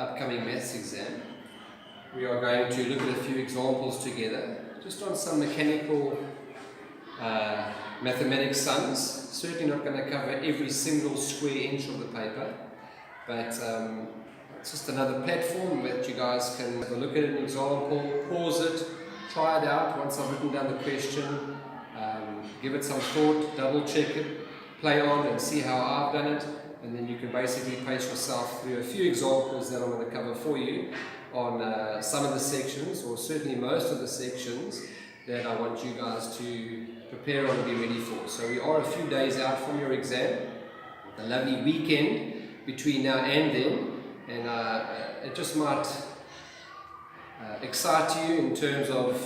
upcoming maths exam. We are going to look at a few examples together, just on some mechanical mathematics sums. Certainly not going to cover every single square inch of the paper, but it's just another platform that you guys can have a look at an example, pause it, try it out once I've written down the question, give it some thought, double check it, play on and see how I've done it, and then you can basically pace yourself through a few examples that I'm going to cover for you on some of the sections, or certainly most of the sections that I want you guys to prepare on and be ready for. So we are a few days out from your exam, a lovely weekend between now and then, and it just might excite you in terms of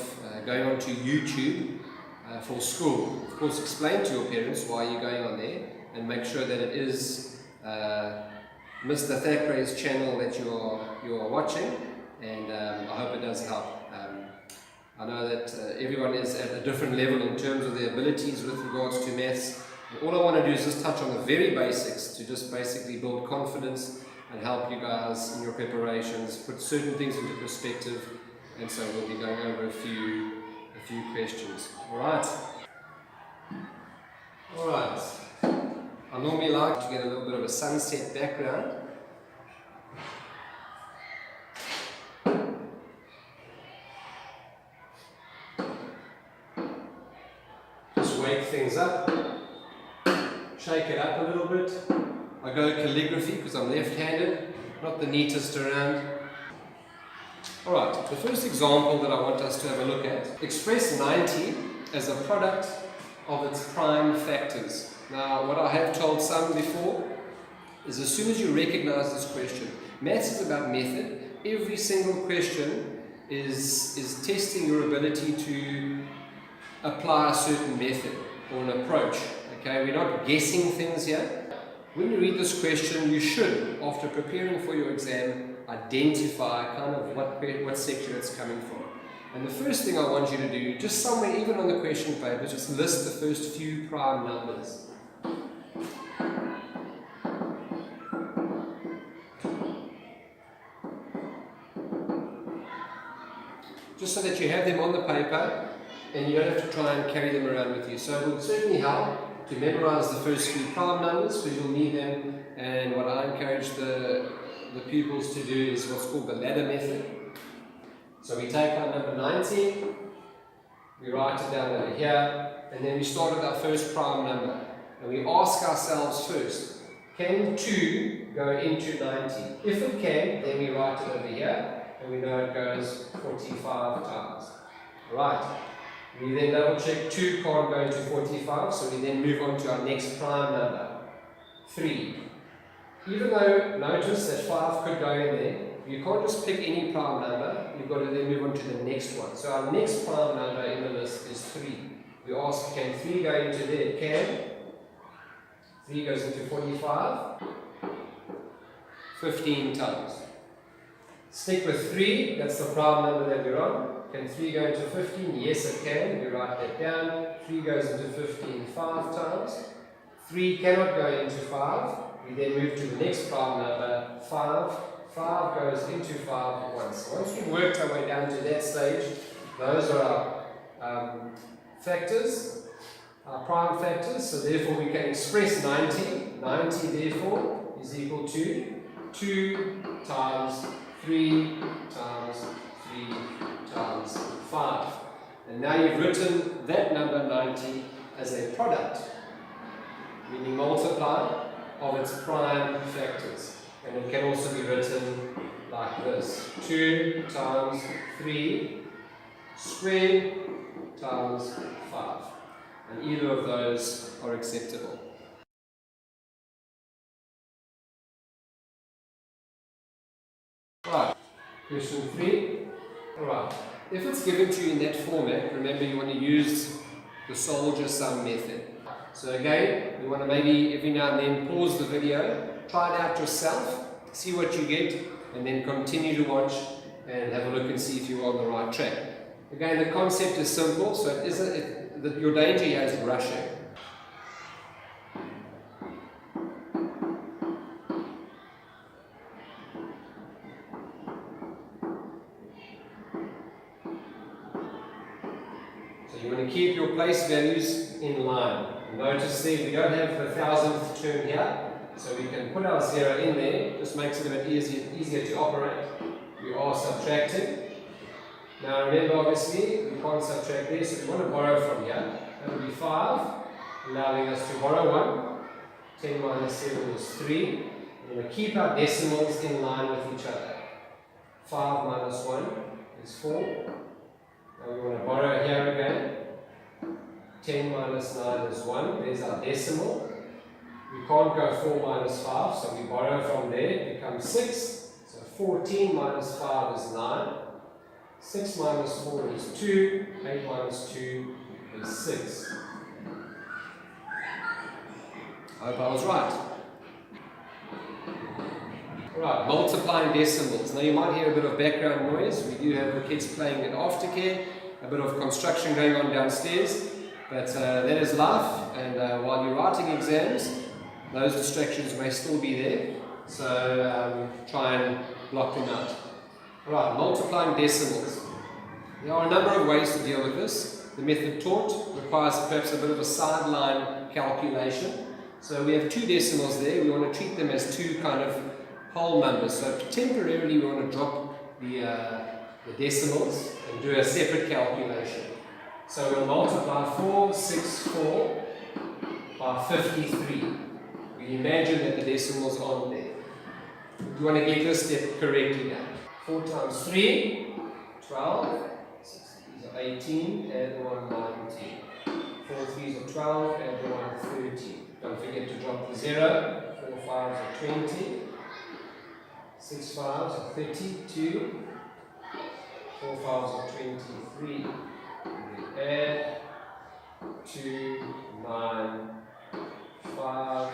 going onto YouTube for school. Of course, explain to your parents why you're going on there, and make sure that it is Mr. Thackeray's channel that you are watching, and I hope it does help. I know that everyone is at a different level in terms of their abilities with regards to maths. All I want to do is just touch on the very basics to just basically build confidence and help you guys in your preparations, put certain things into perspective, and so we'll be going over a few questions. Alright. I normally like to get a little bit of a sunset background. Just wake things up, shake it up a little bit. I go calligraphy because I'm left-handed, not the neatest around. Alright, the first example that I want us to have a look at, express 90 as a product of its prime factors. Now, what I have told some before is as soon as you recognize this question, maths is about method. Every single question is testing your ability to apply a certain method or an approach. Okay, we're not guessing things here. When you read this question, you should, after preparing for your exam, identify kind of what section it's coming from. And the first thing I want you to do, just somewhere, even on the question paper, just list the first few prime numbers. Just so that you have them on the paper and you don't have to try and carry them around with you. So it will certainly help to memorize the first few prime numbers, because you'll need them. And what I encourage the pupils to do is what's called the ladder method. So we take our number 90, we write it down over here, and then we start with our first prime number. And we ask ourselves first, can 2 go into 90? If it can, then we write it over here, and we know it goes 45 times. Right. We then double check 2 can't go into 45, so we then move on to our next prime number, 3. Even though, notice that 5 could go in there, you can't just pick any prime number, you've got to then move on to the next one. So our next prime number in the list is 3. We ask, can 3 go into there? It can. 3 goes into 45, 15 times. Stick with 3, that's the prime number that we're on. Can 3 go into 15? Yes, it can. We write that down. 3 goes into 15 5 times. 3 cannot go into 5. We then move to the next prime number, 5. 5 goes into 5 once. Once we've worked our way down to that stage, those are our factors, our prime factors. So therefore we can express 90. 90 therefore is equal to 2 times 3 times 3 times 5. And now you've written that number 90 as a product, meaning multiply, of its prime factors. And it can also be written like this: 2 times 3 squared times 5. And either of those are acceptable. Right, question 3. Alright, if it's given to you in that format, remember you want to use the soldier sum method. So again, you want to maybe every now and then pause the video, try it out yourself, see what you get, and then continue to watch and have a look and see if you're on the right track. Again, the concept is simple, so your danger here is rushing. you want to keep your place values in line. Notice there we don't have the thousandth term here, so we can put our 0 in there. Just makes it a bit easier to operate. We are subtracting. Now remember, obviously, we can't subtract there, so we want to borrow from here. That will be 5, allowing us to borrow 1. 10 minus 7 is 3. We're going to keep our decimals in line with each other. 5 minus 1 is 4. Now we want to borrow here again. 10 minus 9 is 1. There's our decimal. We can't go 4 minus 5, so we borrow from there. It becomes 6. So 14 minus 5 is 9. 6 minus 4 is 2. 8 minus 2 is 6. I hope I was right. Alright, multiplying decimals. Now you might hear a bit of background noise. We do have the kids playing at aftercare, a bit of construction going on downstairs, but that is life, and while you're writing exams, those distractions may still be there, so try and block them out. Alright, multiplying decimals. There are a number of ways to deal with this. The method taught requires perhaps a bit of a sideline calculation. So we have 2 decimals there. We want to treat them as 2 kind of whole numbers. So temporarily we want to drop the decimals and do a separate calculation. So we'll multiply 464 by 53. We imagine that the decimals aren't there. You want to get this step correctly now. 4 times 3, 12. 6 3s are 18, and 1 19. 4 3s are 12, and 1 13. Don't forget to drop the 0. 4 5s are 20. 6 5s are 32. 4 5s are 23. We add 2, 9, 5, 4,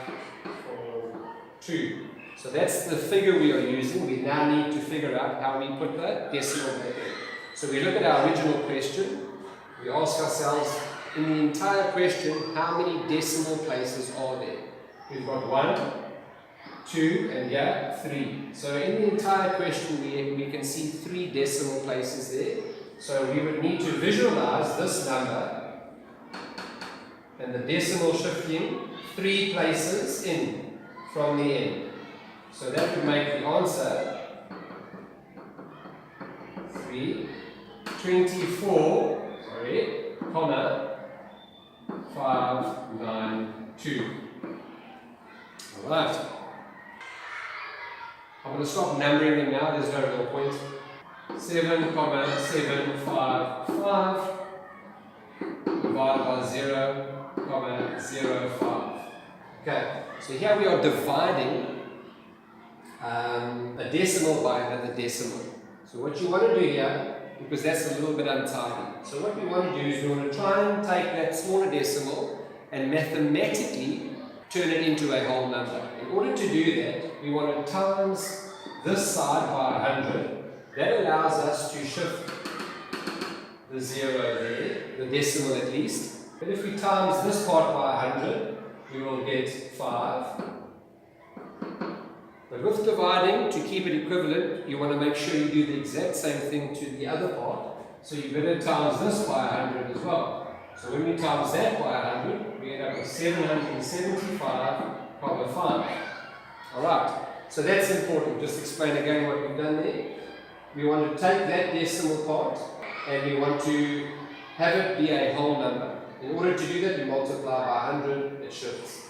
2. So that's the figure we are using. We now need to figure out how we put the decimal back in. So we look at our original question. We ask ourselves, in the entire question, how many decimal places are there? We've got 1, 2, and here 3. So in the entire question, we can see 3 decimal places there. So we would need to visualize this number and the decimal shifting 3 places in from the end. So that would make the answer 324, comma 592. Alright. I'm going to stop numbering them now, there's no real point. 7,755 divided by 0,05. Okay, so here we are dividing a decimal by another decimal. So what you want to do here, because that's a little bit untidy, so what we want to do is we want to try and take that smaller decimal and mathematically turn it into a whole number. In order to do that, we want to times this side by 100. That allows us to shift the 0 there, the decimal at least. But if we times this part by 100, we will get 5. But with dividing, to keep it equivalent, you want to make sure you do the exact same thing to the other part. So you better times this by 100 as well. So when we times that by 100, we end up with 775,5. Alright, so that's important. Just explain again what we've done there. We want to take that decimal part and we want to have it be a whole number. In order to do that, we multiply by 100, it shifts.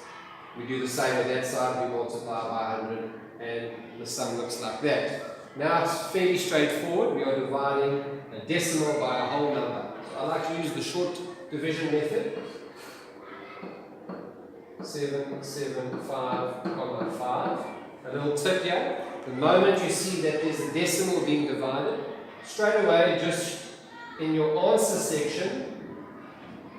We do the same with that side, we multiply by 100, and the sum looks like that. Now it's fairly straightforward. We are dividing a decimal by a whole number. So I like to use the short division method. 775,5. A little tip here. The moment you see that there's a decimal being divided, straight away, just in your answer section,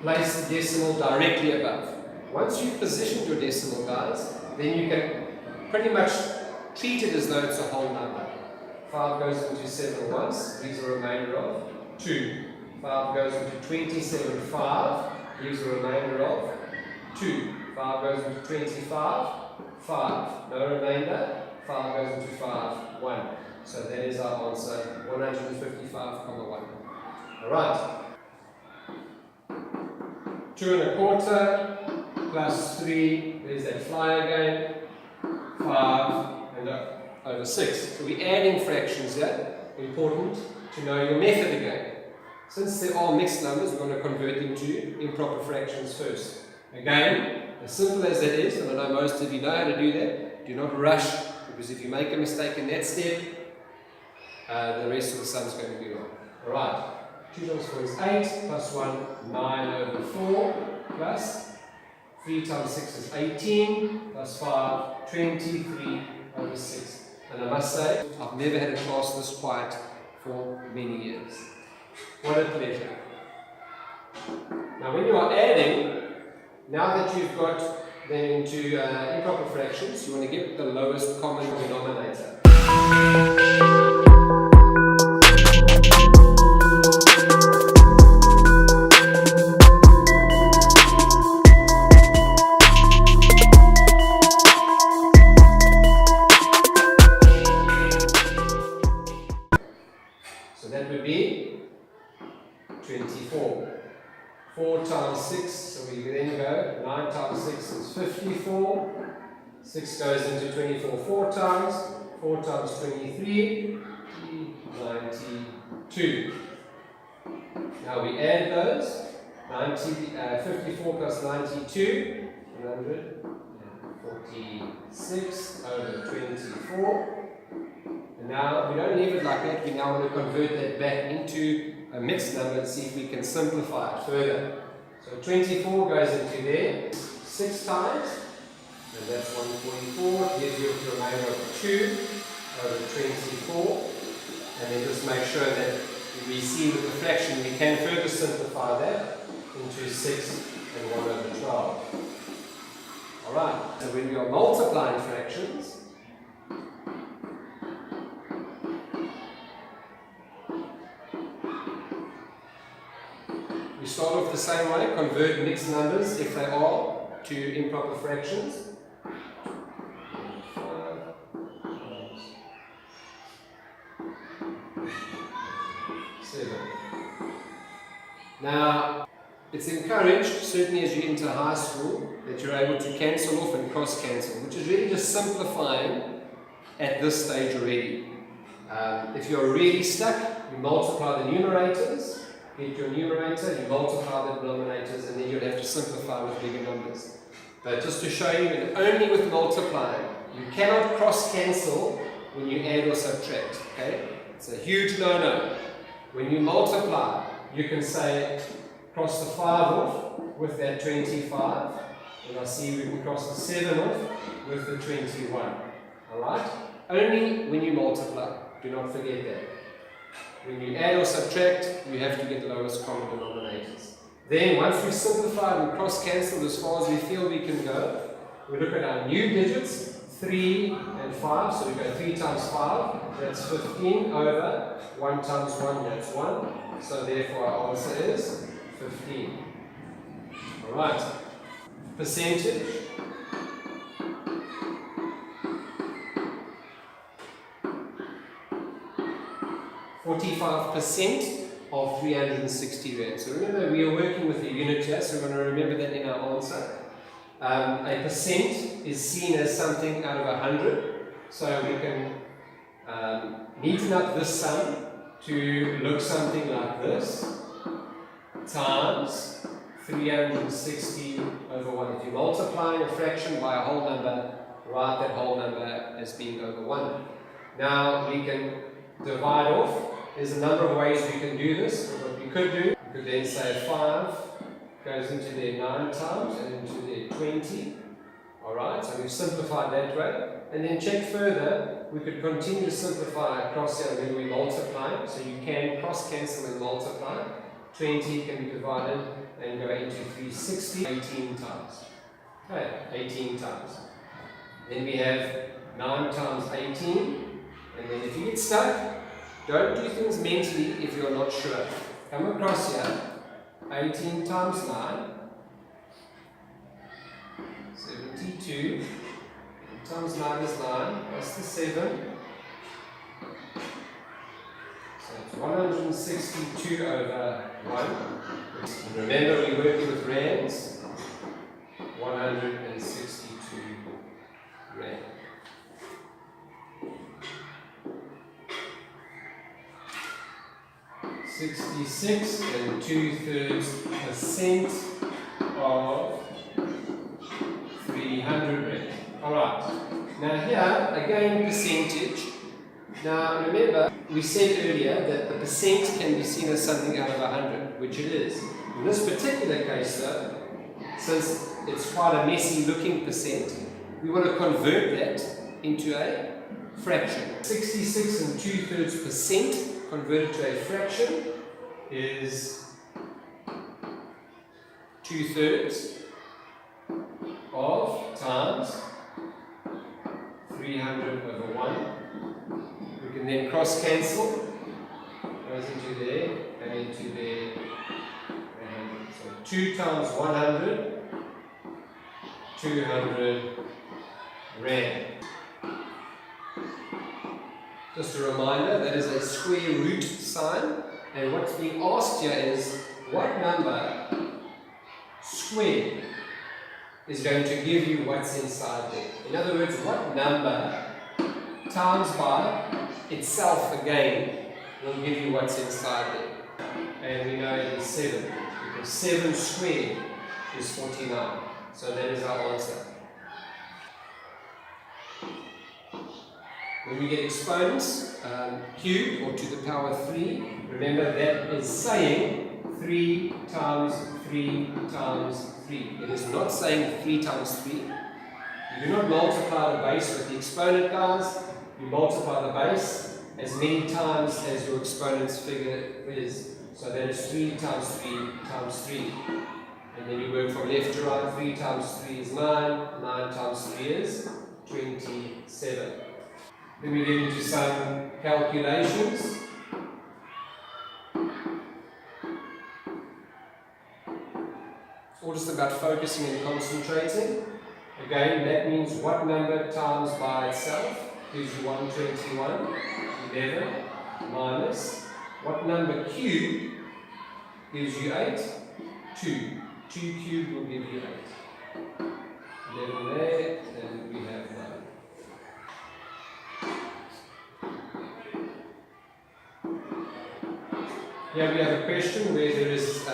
place the decimal directly above. Once you've positioned your decimal, guys, then you can pretty much treat it as though it's a whole number. 5 goes into 7 once, leaves a remainder of 2. 5 goes into 27, 5, leaves a remainder of 2. 5 goes into 25, 5. No remainder. 5 goes into 5, 1. So that is our answer, 155,1. Alright. 2 1/4 plus 3, there's that fly again, 5 and over 6. So we're adding fractions here. Important to know your method again. Since there are mixed numbers, we're going to convert them to improper fractions first. Again, as simple as that is, and I know most of you know how to do that, do not rush, because if you make a mistake in that step, the rest of the sum is going to be wrong. Alright, 2 times 4 is 8, plus 1, 9 over 4, plus 3 times 6 is 18, plus 5, 23 over 6. And I must say, I've never had a class this quiet for many years. What a pleasure. Now when you are adding, now that you've got them into improper fractions, you want to get the lowest common denominator. So that would be 24. 4 times 6, so we then go, 9 times 6 is 54. 6 goes into 24 4 times. 4 times 23, 92. Now we add those. 54 plus 92, 146 over 24. And now we don't leave it like that, we now want to convert that back into a mixed number and see if we can simplify it further. So 24 goes into there 6 times, and that's 144, gives you a remainder of 2 over 24. And then just make sure that we see with the fraction we can further simplify that into 6 and 1 over 12. Alright, so when we are multiplying fractions, we start off the same way, convert mixed numbers, if they are, to improper fractions. 7. Now, it's encouraged, certainly as you enter high school, that you're able to cancel off and cross-cancel, which is really just simplifying at this stage already. If you're really stuck, you multiply the numerators, get your numerator, you multiply the denominators, and then you'll have to simplify with bigger numbers. But just to show you, and only with multiplying, you cannot cross-cancel when you add or subtract. Okay? It's a huge no-no. When you multiply, you can say, cross the 5 off with that 25, and I see we can cross the 7 off with the 21. Alright? Only when you multiply. Do not forget that. When you add or subtract, you have to get the lowest common denominators. Then, once we've simplified and cross-cancelled as far as we feel we can go, we look at our new digits, 3 and 5, so we go 3 times 5, that's 15 over 1 times 1, that's 1. So therefore our answer is 15. Alright. Percentage. %45 of 360 Rand. So remember, we are working with a unit here, so we're going to remember that in our answer. A percent is seen as something out of 100, so we can neaten up this sum to look something like this, times 360 over 1. If you're multiplying a fraction by a whole number, write that whole number as being over 1. Now we can divide off. There's a number of ways we can do this. What we could do, we could then say 5 goes into there 9 times and into there 20. Alright, so we've simplified that way. And then check further, we could continue to simplify across here when we multiply. So you can cross-cancel and multiply. 20 can be divided and go into 360, 18 times. Okay, 18 times. Then we have 9 times 18. And then if you get stuck, don't do things mentally if you're not sure. Come across here, 18 times 9, 72, times 9 is 9, plus the 7, So it's 162 over 1. And remember, we're working with rands. 162 rand. (66 2/3% of 300 rand. Alright. Now here, again, percentage. Now remember, we said earlier that the percent can be seen as something out of 100, which it is. In this particular case though, since it's quite a messy looking percent, we want to convert that into a fraction. 66 2/3% converted to a fraction is 2/3 of times 300 over 1. We can then cross cancel. Goes into there and into there. 100. So 2 times 100, 200 rand. Just a reminder, that is a square root sign, and what's being asked here is what number squared is going to give you what's inside there. In other words, what number times by itself again will give you what's inside there. And we know it is 7, because 7 squared is 49. So that is our answer. When we get exponents, cubed or to the power 3, remember that is saying 3 times 3 times 3. It is not saying 3 times 3. You do not multiply the base with the exponent, guys. You multiply the base as many times as your exponent's figure is. So that is 3 times 3 times 3. And then you work from left to right. 3 times 3 is 9. 9 times 3 is 27. Then we get into some calculations. It's all just about focusing and concentrating. Again, that means what number times by itself gives you 121, 11, minus what number cubed gives you 8, 2. 2 cubed will give you 8. 11 there, and we have 9. Here we have a question where there is a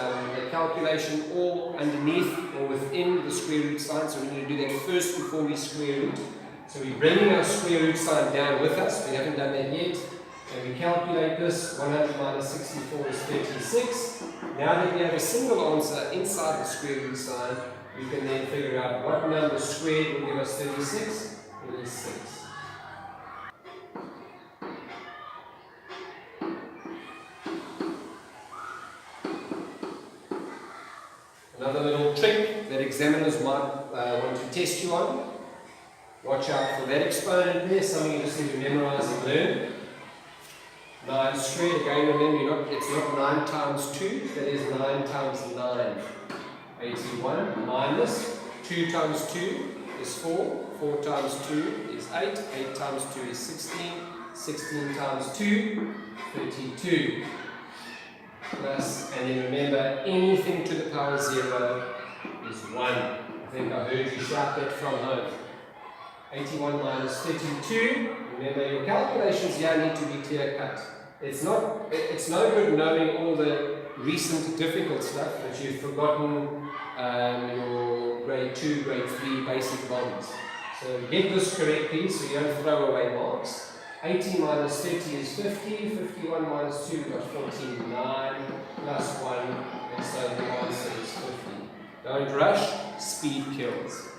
calculation all underneath or within the square root sign. So we're going to do that first before we square root. So we're bringing our square root sign down with us. We haven't done that yet. And we calculate this. 100 minus 64 is 36. Now that we have a single answer inside the square root sign, we can then figure out what number squared will give us 36. It is 6. Another little trick that examiners might want to test you on. Watch out for that exponent there, something you just need to memorize and learn. 9 squared, again remember it's not 9 times 2, that is 9 times 9. 81 minus 2 times 2 is 4, 4 times 2 is 8, 8 times 2 is 16, 16 times 2, 32. Plus, and then remember, anything to the power 0 is 1. I think I heard you shout that from home. 81 minus 32. Remember, your calculations here need to be clear cut. It's no good knowing all the recent difficult stuff, but you've forgotten your grade 2, grade 3 basic bonds. So get this correctly so you don't throw away marks. 80 minus 30 is 50, 51 minus 2 got 49, plus 1, and so the answer is 50. Don't rush, speed kills.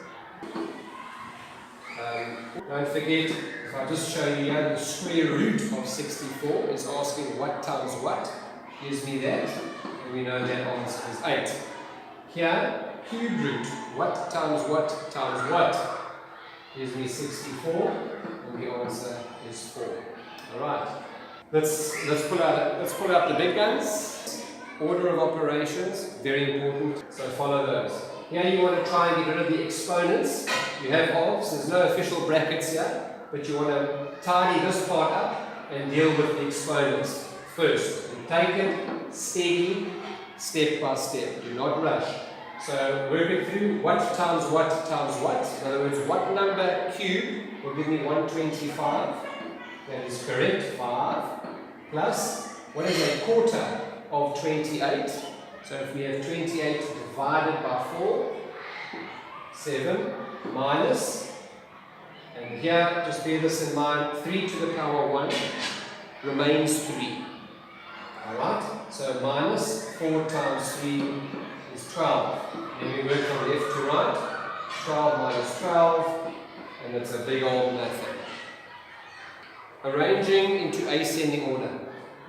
Don't forget, if I just show you here, the square root of 64 is asking what times what, gives me that, and we know that answer is 8. Here, cube root, what times what, gives me 64, and the answer is 4. Alright, let's pull out the big guns. Order of operations, very important, so follow those. Here you want to try and get rid of the exponents. You have halves, there's no official brackets here, but you want to tidy this part up and deal with the exponents first. You take it steady, step by step. Do not rush. So work it through what times what times what. In other words, what number cubed will give me 125? That is correct. 5 plus, what is a quarter of 28? So if we have 28 divided by 4, 7 minus, and here, just bear this in mind, 3 to the power 1 remains 3. Alright, so minus 4 times 3 is 12. Then we work from left to right. 12 minus 12, and it's a big old nothing. Arranging into ascending order.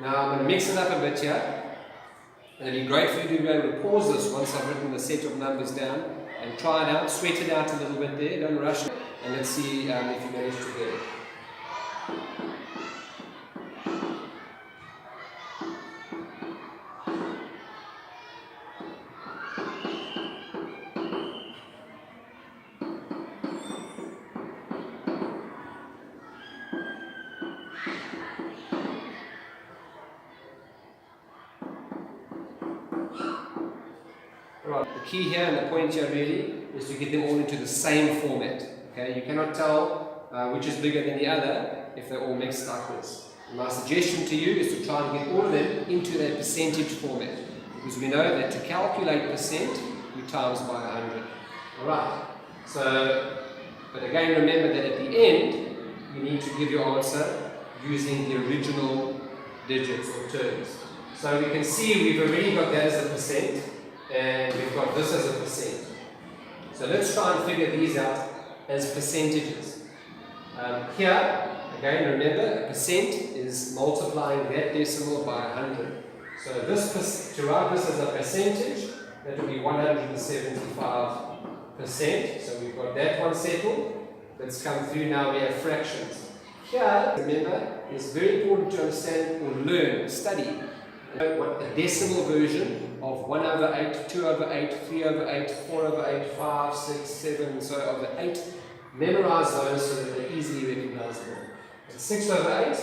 Now I'm going to mix it up a bit here. And it'd be great for you to be able to pause this once I've written the set of numbers down and try it out, sweat it out a little bit there, don't rush it, and let's see if you manage to get it. Right, the key here and the point here really is to get them all into the same format. Okay, you cannot tell which is bigger than the other if they're all mixed like this. And my suggestion to you is to try and get all of them into that percentage format, because we know that to calculate percent, you times by 100. Alright, so, but again remember that at the end, you need to give your answer using the original digits or terms. So we can see we've already got that as a percent, and we've got this as a percent. So let's try and figure these out as percentages. Here, again remember, a percent is multiplying that decimal by 100. So this, to write this as a percentage, that will be 175%. So we've got that one settled. Let's come through now, we have fractions. Here, remember, it's very important to understand or learn, study, what the decimal version of 1 over 8, 2 over 8, 3 over 8, 4 over 8, 5, 6, 7, so over 8. Memorize those so that they're easily recognizable. And 6 over 8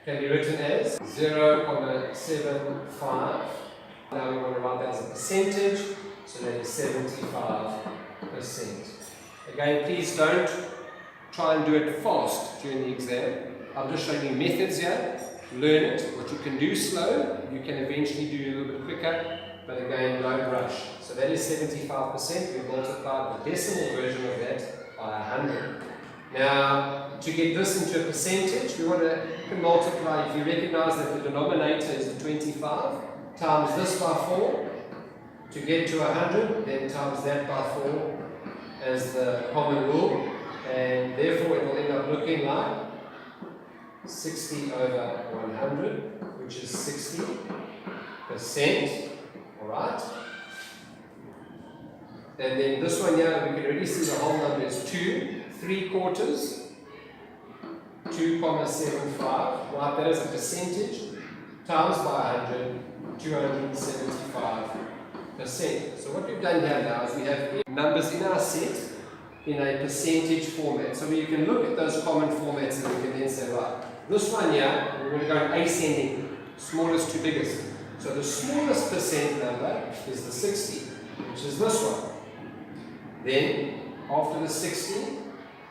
can be written as 0.75. Now we want to write that as a percentage, so that is 75%. Again, please don't try and do it fast during the exam. I'm just showing you methods here. Learn it. What you can do slow, you can eventually do a little bit quicker, but again, don't rush. So that is 75%. We've multiplied the decimal version of that by 100. Now, to get this into a percentage, we want to multiply. If you recognize that the denominator is 25, times this by 4 to get to 100, then times that by 4 as the common rule, and therefore it will end up looking like 60 over 100, which is 60%. Alright? And then this one here, we can already see the whole number is 2 3/4, 2,75. Write that as a percentage, times by 100, 275%. So what we've done here now is we have numbers in our set in a percentage format. So you can look at those common formats and we can then say, right, this one here, we're going to go ascending, smallest to biggest. So the smallest percent number is the 60, which is this one. Then, after the 60,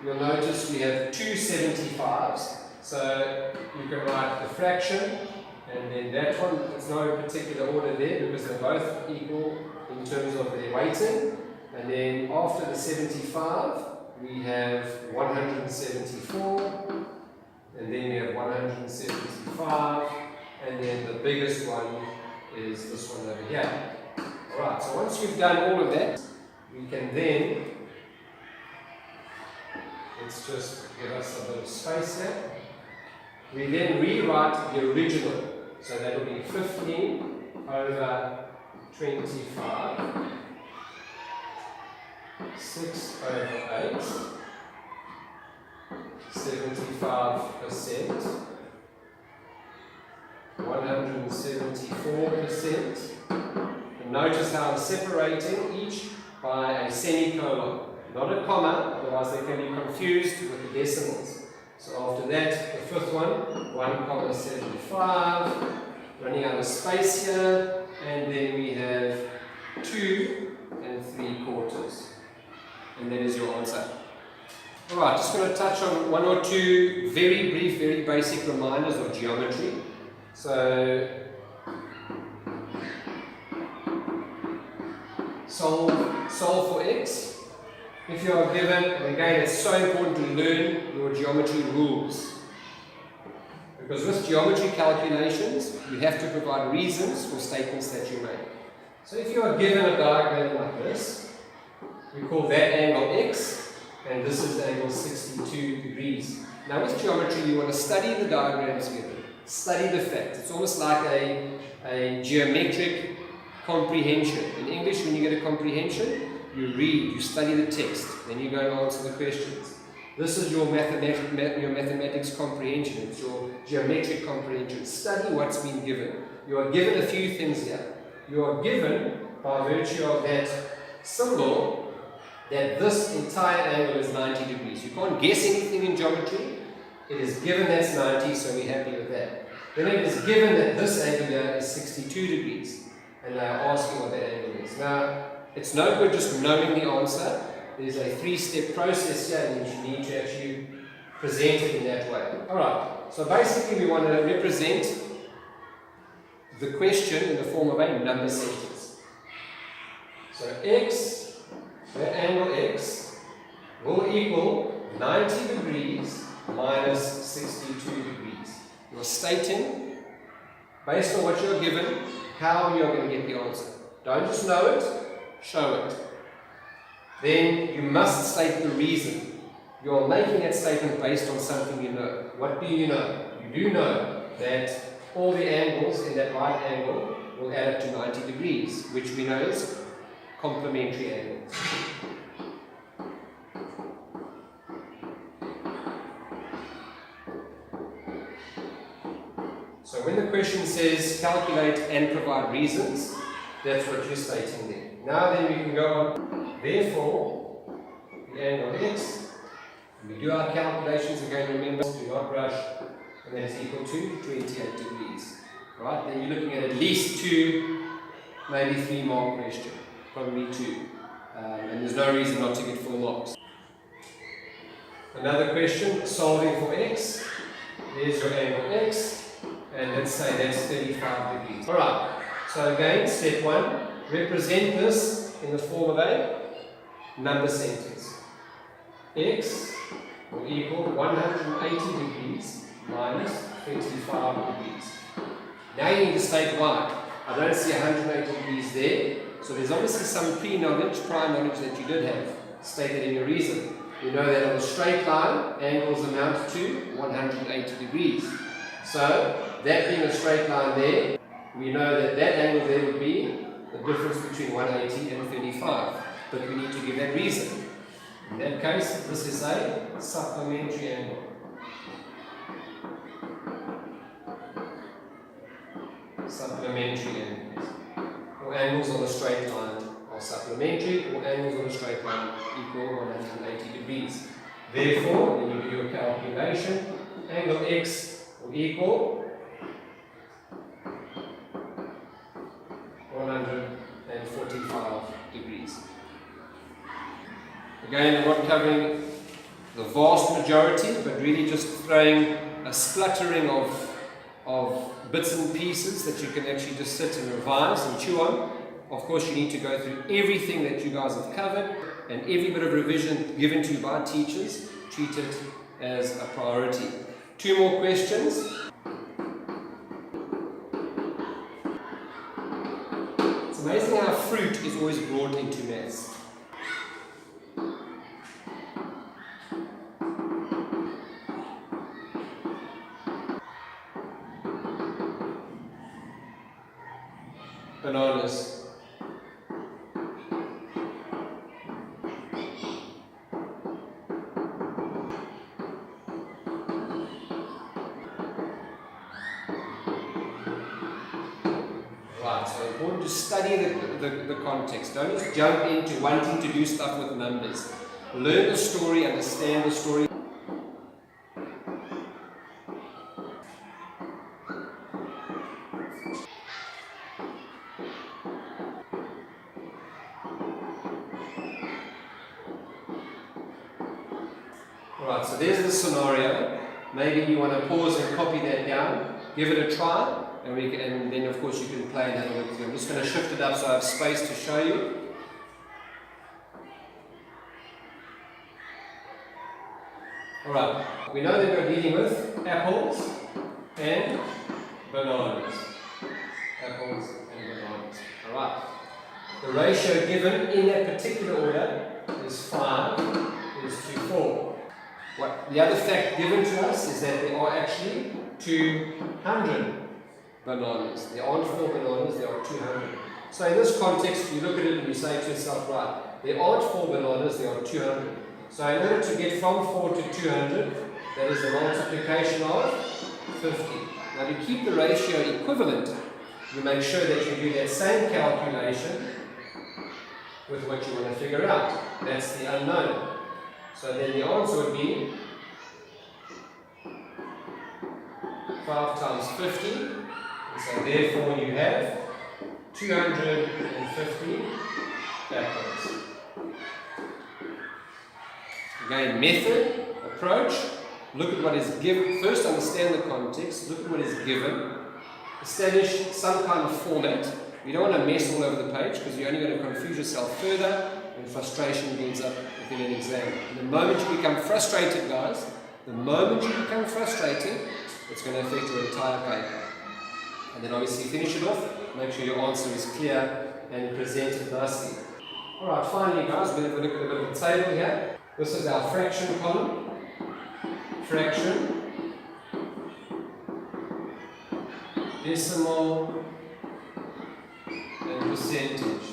you'll notice we have two 75s. So you can write the fraction, and then that one, it's no particular order there because they're both equal in terms of their weighting. And then after the 75, we have 174, and then we have 175, and then the biggest one is this one over here. Alright, so once you've done all of that, we can then, let's just give us a bit of space here. We then rewrite the original. So that will be 15 over 25, 6 over 8, 75%, 174%. And notice how I'm separating each by a semicolon, not a comma, otherwise they can be confused with the decimals. So after that, the fifth one, 1,75, running out of space here, and then we have 2 3/4. And that is your answer. Alright, just going to touch on one or two very brief, very basic reminders of geometry. So, solve for x. If you are given, and again it's so important to learn your geometry rules. Because with geometry calculations, you have to provide reasons for statements that you make. So if you are given a diagram like this, we call that angle x, and this is angle 62 degrees. Now with geometry, you want to study the diagrams given, study the facts. It's almost like a geometric comprehension. In English, when you get a comprehension, you read, you study the text, then you go and answer the questions. This is your mathematics comprehension, it's your geometric comprehension. Study what's been given. You are given a few things here. You are given, by virtue of that symbol, that this entire angle is 90 degrees. You can't guess anything in geometry. It is given that's 90, so we're happy with that. Then it is given that this angle here is 62 degrees. And they are asking what that angle is. Now, it's no good just knowing the answer. There's a 3-step process here, and you need to actually present it in that way. Alright, so basically we want to represent the question in the form of a number sentence. So x, that angle x, will equal 90 degrees minus 62 degrees. You're stating, based on what you're given, how you're going to get the answer. Don't just know it, show it. Then you must state the reason. You're making that statement based on something you know. What do you know? You do know that all the angles in that right angle will add up to 90 degrees, which we know is complementary angles. So when the question says calculate and provide reasons, that's what you're stating there. Now then we can go on. Therefore, the angle x, we do our calculations again, remember, do not rush, and that is equal to 28 degrees. Right? Then you're looking at least 2, maybe 3 mark question. Probably 2. And there's no reason not to get full marks. Another question, solving for x. There's your angle x. And let's say that's 35 degrees. Alright, so again, step 1, represent this in the form of a number sentence. X will equal 180 degrees minus 35 degrees. Now you need to state why. I don't see 180 degrees there, so there's obviously some prior knowledge that you did have stated in your reason. You know that on a straight line, angles amount to 180 degrees. So, that being a straight line there, we know that that angle there would be the difference between 180 and 35. But we need to give that reason. In that case, this is a supplementary angle. Supplementary angles. Or angles on a straight line are supplementary, or angles on a straight line equal 180 degrees. Therefore, when you do your calculation, angle x will equal 145 degrees. Again, I'm not covering the vast majority, but really just throwing a spluttering of bits and pieces that you can actually just sit and revise and chew on. Of course, you need to go through everything that you guys have covered, and every bit of revision given to you by teachers, treat it as a priority. 2 more questions. It's amazing how fruit is always brought into maths. Bananas. Right, so important to study the context. Don't just jump into wanting to do stuff with numbers. Learn the story, understand the story. Alright, so there's the scenario. Maybe you want to pause and copy that down, give it a try, and then of course you can play that with you. I'm just going to shift it up so I have space to show you. Alright, we know that we're dealing with apples and bananas. Apples and bananas. Alright. The ratio given in that particular order is 5 is to 4. The other fact given to us is that there are actually 200 bananas. There aren't 4 bananas, there are 200. So in this context, you look at it and you say to yourself, right, there aren't 4 bananas, there are 200. So in order to get from 4 to 200, that is the multiplication of 50. Now to keep the ratio equivalent, you make sure that you do that same calculation with what you want to figure out. That's the unknown. So then the answer would be 5 times 50. And so therefore you have 250 apples. Again, method, approach, look at what is given. First understand the context, look at what is given. Establish some kind of format. You don't want to mess all over the page because you're only going to confuse yourself further and frustration builds up within an exam. And the moment you become frustrated, guys, the moment you become frustrated, it's going to affect your entire paper. And then obviously finish it off, make sure your answer is clear and presented nicely. Alright, finally guys, we're going to look at a bit of a table here. This is our fraction column. Fraction, decimal, and percentage.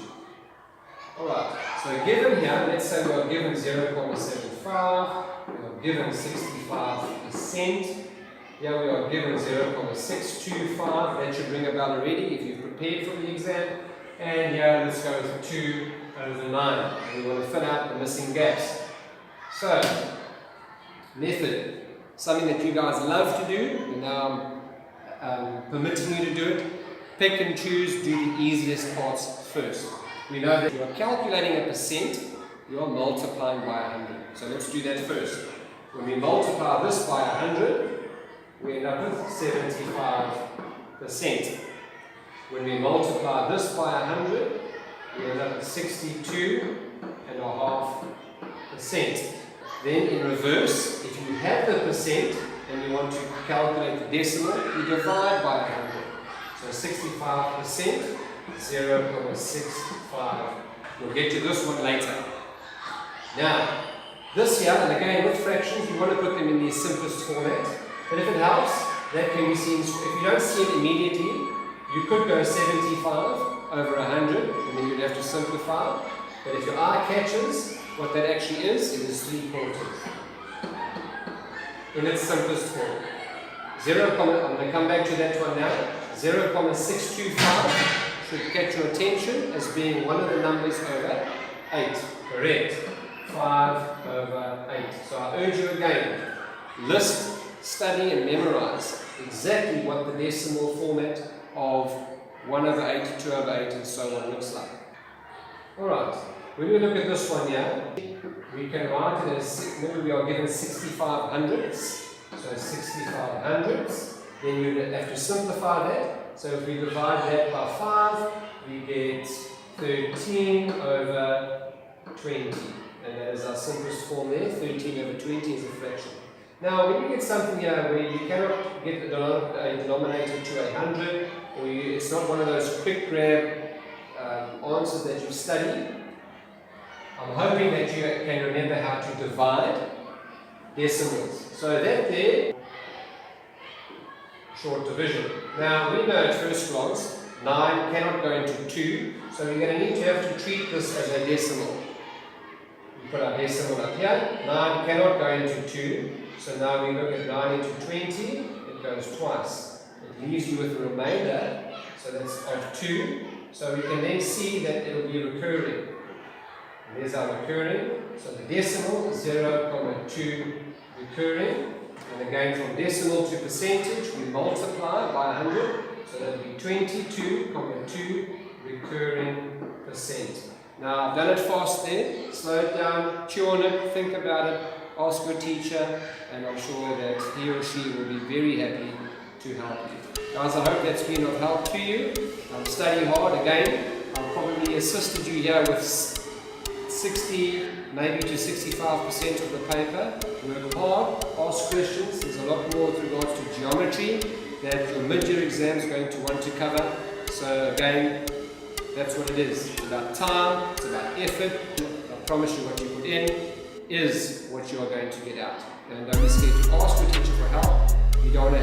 Alright, so given here, let's say we are given 0.75, we are given 65%, here we are given 0.625, that should ring a bell already if you've prepared for the exam, and here let's go with 2 over 9, and we want to fill out the missing gaps. So, method, something that you guys love to do, and now I'm permitting you to do it. Pick and choose, do the easiest parts first. We know that you are calculating a percent, you are multiplying by 100. So let's do that first. When we multiply this by 100, we end up with 75%. When we multiply this by 100, we end up with 62.5%. Then in reverse, if you have the percent and you want to calculate the decimal, you divide by 100. So 65%, 0.65. We'll get to this one later. Now, this here, and again with fractions, you want to put them in the simplest format. But if it helps, that can be seen. If you don't see it immediately, you could go 75 over 100, and then you'd have to simplify. But if your eye catches what that actually is, it is 3/4. In its simplest form. I'm going to come back to that one now. 0.625 should catch your attention as being one of the numbers over 8. Correct. 5 over 8. So I urge you again, list, study and memorize exactly what the decimal format of 1 over 8, 2 over 8 and so on looks like. Alright, when we look at this one here, we can write it as, remember we are given 65 hundredths. So 65 hundredths, then you have to simplify that. So if we divide that by 5, we get 13 over 20. And that is our simplest form there. 13 over 20 is a fraction. Now, when you get something here where you cannot get a denominator to 100, or it's not one of those quick grab answers that you've studied, I'm hoping that you can remember how to divide decimals. So that there, short division. Now we know at first glance, 9 cannot go into 2, so we're going to have to treat this as a decimal. We put our decimal up here, 9 cannot go into 2, so now we look at 9 into 20, it goes twice. It leaves you with a remainder, so that's of 2, so we can then see that it will be recurring. And there's our recurring, so the decimal is 0.2 recurring, and again from decimal to percentage we multiply by 100, so that will be 22.2 recurring percent. Now I've done it fast there, slow it down, chew on it, think about it, ask your teacher, and I'm sure that he or she will be very happy to help you. Guys, I hope that's been of help to you. Study hard. Again, I've probably assisted you here with 60, maybe to 65% of the paper. Work hard, ask questions. There's a lot more with regards to geometry that your mid-year exam is going to want to cover. So again, that's what it is. It's about time, it's about effort. I promise you what you put in is what you are going to get out. And don't be scared to ask your teacher for help. You don't want to